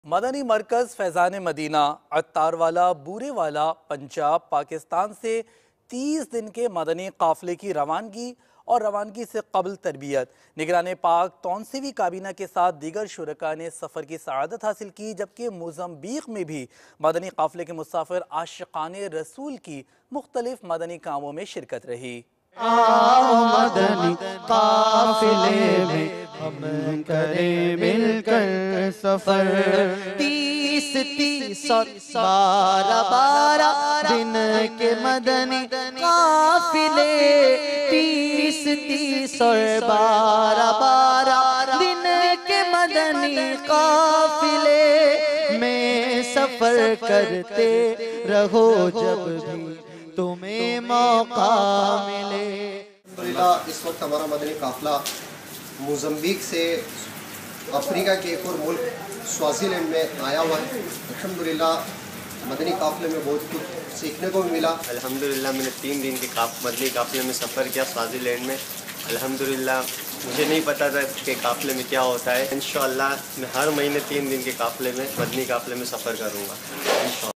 مدنی مرکز فیضان مدینہ عطار والا بورے والا پنجاب پاکستان سے 30 دن کے مدنی قافلے کی روانگی اور روانگی سے قبل تربیت نگران پاک تونسوی کابینہ کے ساتھ دیگر شرکاء نے سفر کی سعادت حاصل کی، جبکہ موزمبیق میں بھی مدنی قافلے کے مسافر عاشقان رسول کی مختلف مدنی کاموں میں شرکت رہی۔ مدنی قافلے میں ہم کریں مل کر سفر، 30 اور 12 دن کے مدنی قافلے، 30 اور 12 دن کے مدنی قافلے میں سفر کرتے رہو جب بھی تمہیں موقع ملے۔ الحمدللہ اس وقت ہمارا مدنی قافلہ موزمبیق سے افریقہ کے ایک اور ملک سوازی لینڈ میں آیا ہوا ہے۔ الحمدللہ مدنی قافلے میں بہت کچھ سیکھنے کو بھی ملا۔ الحمدللہ میں نے 3 دن کے مدنی قافلے میں سفر کیا سوازی لینڈ میں۔ الحمدللہ مجھے نہیں پتا تھا کہ قافلے میں کیا ہوتا ہے۔ انشاءاللہ میں ہر مہینے 3 دن کے قافلے میں مدنی قافلے میں سفر کروں گا انشاءاللہ۔